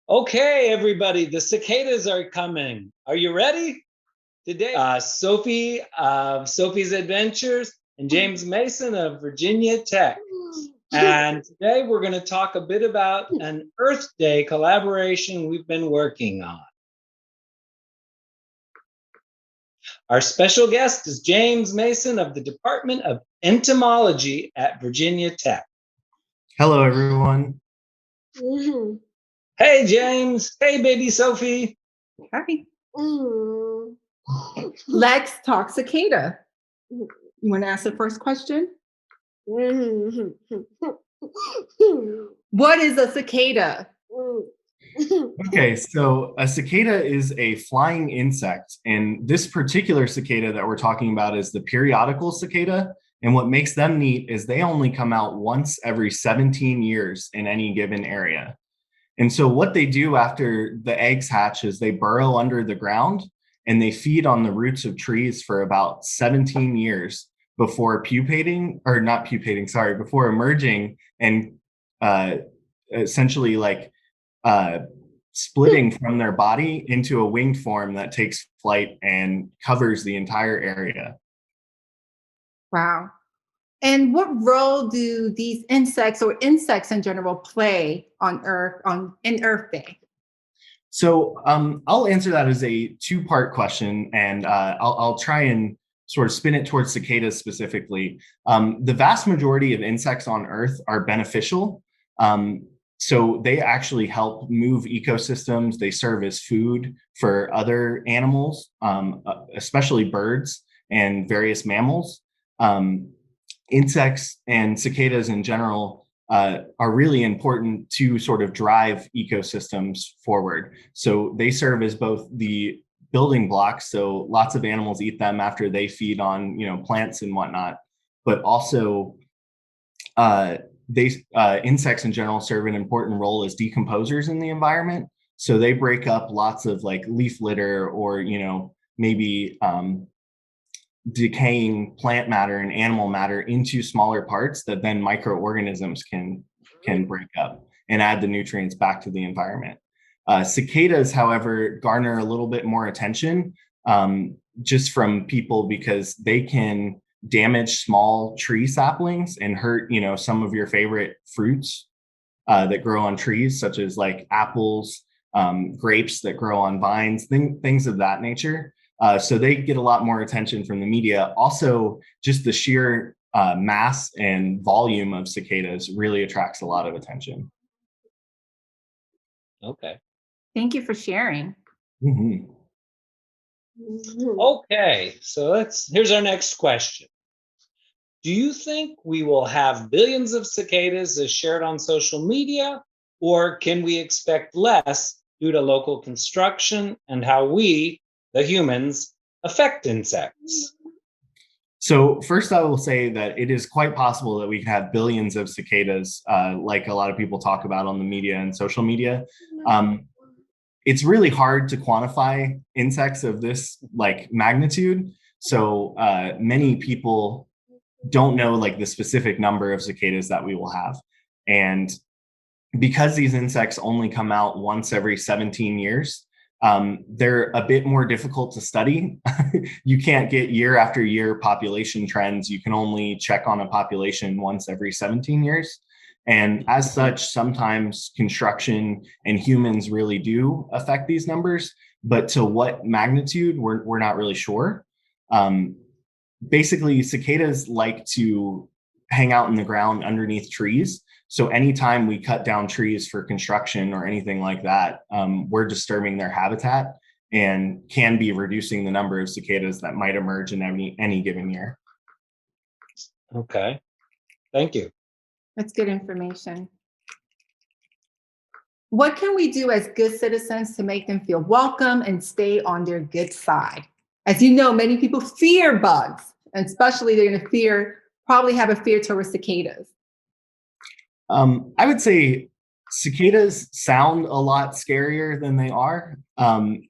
Okay, everybody, the cicadas are coming. Are you ready? Today, Sophie of Sophie's Adventures and James Mason of Virginia Tech. And today we're going to talk a bit about an Earth Day collaboration we've been working on. Our special guest is James Mason of the Department of Entomology at Virginia Tech. Hello, everyone. Hey, James. Hey, baby Sophie. Hi. Let's talk cicada. You want to ask the first question? What is a cicada? Okay, so a cicada is a flying insect, and this particular cicada that we're talking about is the periodical cicada. And what makes them neat is they only come out once every 17 years in any given area. And so what they do after the eggs hatch is they burrow under the ground and they feed on the roots of trees for about 17 years before before emerging and essentially splitting from their body into a winged form that takes flight and covers the entire area. Wow. And what role do these insects or insects in general play on Earth in Earth Day? So I'll answer that as a two-part question, and I'll try and sort of spin it towards cicadas specifically. The vast majority of insects on Earth are beneficial. So they actually help move ecosystems. They serve as food for other animals, especially birds and various mammals. Insects and cicadas in general are really important to sort of drive ecosystems forward. So they serve as both the building blocks. So lots of animals eat them after they feed on, plants and whatnot, but also insects in general serve an important role as decomposers in the environment. So they break up lots of like leaf litter or, maybe decaying plant matter and animal matter into smaller parts that then microorganisms can break up and add the nutrients back to the environment. Cicadas, however, garner a little bit more attention just from people because they can damage small tree saplings and hurt, some of your favorite fruits that grow on trees, such as like apples, grapes that grow on vines, things of that nature. So they get a lot more attention from the media. Also, just the sheer mass and volume of cicadas really attracts a lot of attention. Okay. Thank you for sharing. Mm-hmm. Okay, so here's our next question. Do you think we will have billions of cicadas as shared on social media, or can we expect less due to local construction and how we, the humans, affect insects? So first, I will say that it is quite possible that we could have billions of cicadas, like a lot of people talk about on the media and social media. It's really hard to quantify insects of this magnitude. So many people don't know the specific number of cicadas that we will have. And because these insects only come out once every 17 years, they're a bit more difficult to study. You can't get year after year population trends. You can only check on a population once every 17 years. And as such, sometimes construction and humans really do affect these numbers, but to what magnitude, we're not really sure. Basically, cicadas like to hang out in the ground underneath trees. So anytime we cut down trees for construction or anything like that, we're disturbing their habitat and can be reducing the number of cicadas that might emerge in any given year. Okay, thank you. That's good information. What can we do as good citizens to make them feel welcome and stay on their good side? As you know, many people fear bugs, and especially they're going to probably have a fear towards cicadas. I would say cicadas sound a lot scarier than they are.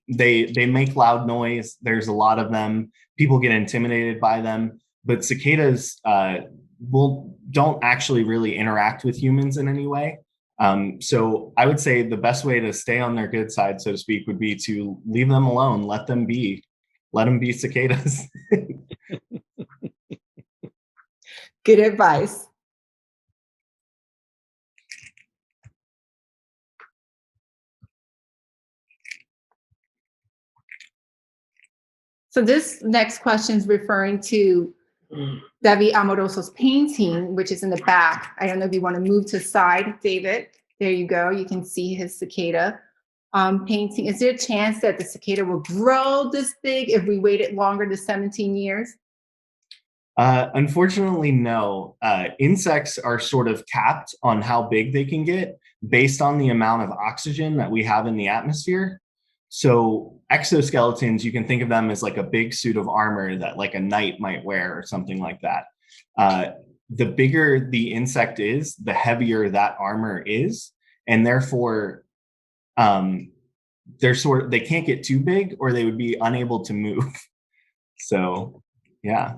They make loud noise. There's a lot of them. People get intimidated by them, but cicadas don't actually really interact with humans in any way. So I would say the best way to stay on their good side, so to speak, would be to leave them alone, let them be cicadas. Good advice. So this next question is referring to David Amoroso's painting, which is in the back. I don't know if you want to move to the side, David. There you go. You can see his cicada painting. Is there a chance that the cicada will grow this big if we waited longer than 17 years? Unfortunately, no. Insects are sort of capped on how big they can get based on the amount of oxygen that we have in the atmosphere. So exoskeletons, you can think of them as like a big suit of armor that like a knight might wear or something like that. The bigger the insect is, the heavier that armor is. And therefore, they can't get too big or they would be unable to move. So, yeah.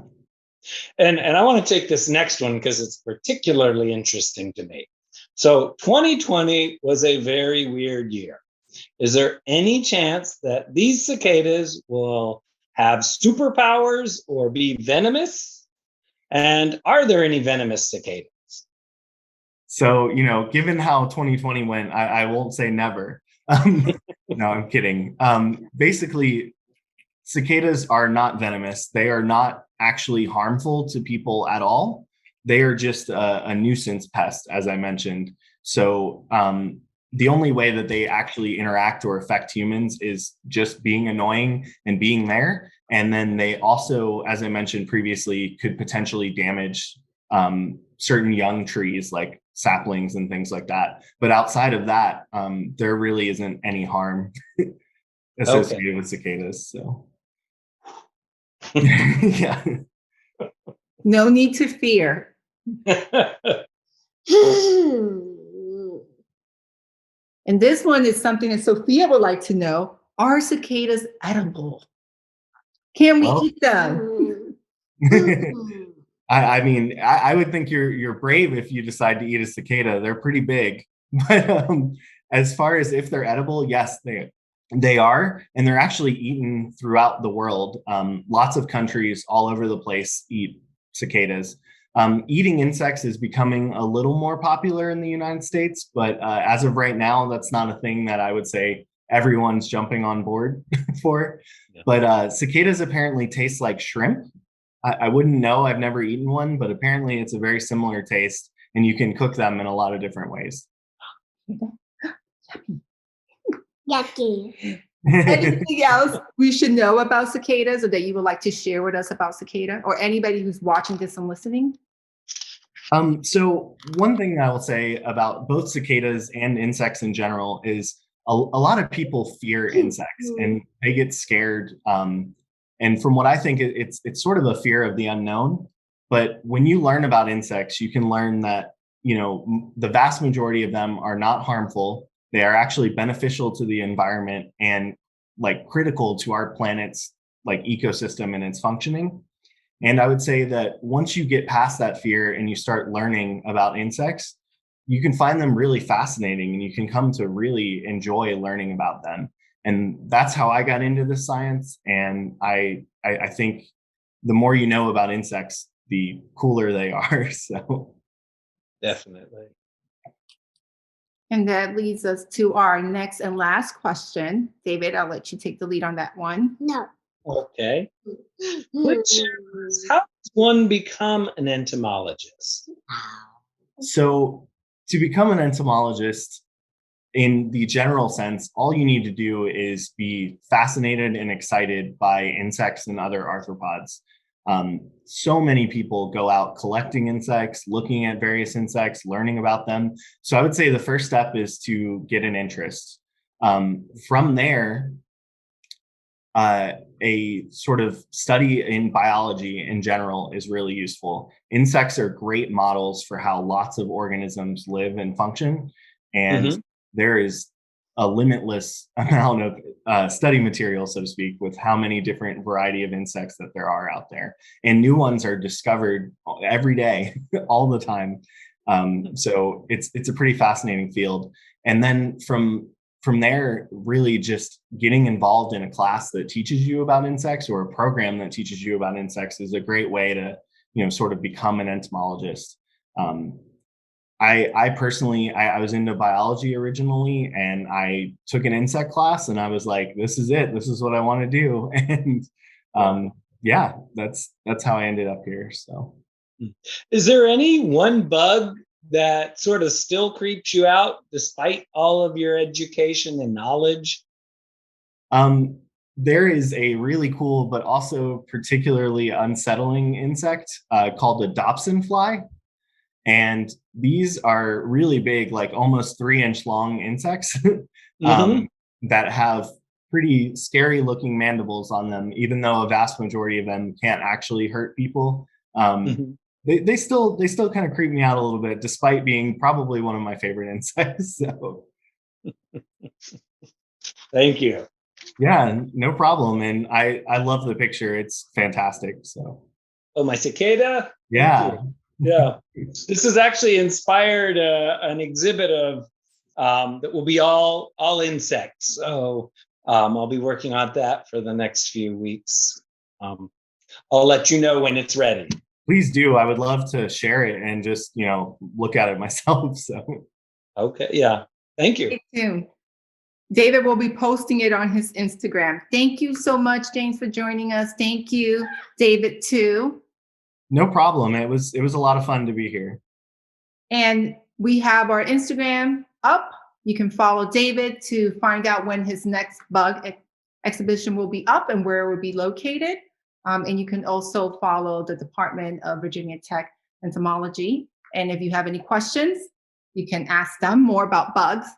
And I want to take this next one because it's particularly interesting to me. So 2020 was a very weird year. Is there any chance that these cicadas will have superpowers or be venomous? And are there any venomous cicadas? So, given how 2020 went, I won't say never. No, I'm kidding. Basically, cicadas are not venomous. They are not actually harmful to people at all. They are just a nuisance pest, as I mentioned. So the only way that they actually interact or affect humans is just being annoying and being there. And then they also, as I mentioned previously, could potentially damage certain young trees like saplings and things like that. But outside of that, there really isn't any harm associated with cicadas. So yeah. No need to fear. And this one is something that Sophia would like to know. Are cicadas edible? Can we eat them? I mean, I would think you're brave if you decide to eat a cicada. They're pretty big. But as far as if they're edible, yes, they are. And they're actually eaten throughout the world. Lots of countries all over the place eat cicadas. Eating insects is becoming a little more popular in the United States, but as of right now, that's not a thing that I would say everyone's jumping on board for. Yeah. But cicadas apparently taste like shrimp. I wouldn't know, I've never eaten one, but apparently it's a very similar taste and you can cook them in a lot of different ways. Yucky. Anything else we should know about cicadas or that you would like to share with us about cicada or anybody who's watching this and listening? So one thing I will say about both cicadas and insects in general is a lot of people fear insects and they get scared. And from what I think, it's sort of a fear of the unknown. But when you learn about insects, you can learn that, the vast majority of them are not harmful. They are actually beneficial to the environment and like critical to our planet's like ecosystem and its functioning. And I would say that once you get past that fear and you start learning about insects, you can find them really fascinating and you can come to really enjoy learning about them. And that's how I got into this science. And I think the more you know about insects, the cooler they are. So definitely. And that leads us to our next and last question. David, I'll let you take the lead on that one. No. Okay. How does one become an entomologist? So to become an entomologist, in the general sense, all you need to do is be fascinated and excited by insects and other arthropods. So many people go out collecting insects, looking at various insects, learning about them. So I would say the first step is to get an interest. From there, a sort of study in biology in general is really useful. Insects are great models for how lots of organisms live and function. And there is a limitless amount of study material, so to speak, with how many different variety of insects that there are out there. And new ones are discovered every day, all the time. So it's a pretty fascinating field. And then from there, really just getting involved in a class that teaches you about insects or a program that teaches you about insects is a great way to, sort of become an entomologist. I personally, I was into biology originally, and I took an insect class, and I was like, this is it. This is what I want to do. And yeah, that's how I ended up here. So, is there any one bug that sort of still creeps you out despite all of your education and knowledge? There is a really cool but also particularly unsettling insect called the Dobson fly. And these are really big, like almost 3-inch long insects that have pretty scary looking mandibles on them, even though a vast majority of them can't actually hurt people. They still kind of creep me out a little bit, despite being probably one of my favorite insects. So thank you. Yeah, no problem. And I love the picture. It's fantastic. So my cicada? Yeah. Yeah. This has actually inspired an exhibit of that will be all insects. So I'll be working on that for the next few weeks. I'll let you know when it's ready. Please do. I would love to share it and just, look at it myself. So okay. Yeah. Thank you. Stay tuned. David will be posting it on his Instagram. Thank you so much, James, for joining us. Thank you, David, too. No problem. It was a lot of fun to be here. And we have our Instagram up. You can follow David to find out when his next bug exhibition will be up and where it will be located. And you can also follow the Department of Virginia Tech Entomology. And if you have any questions, you can ask them more about bugs.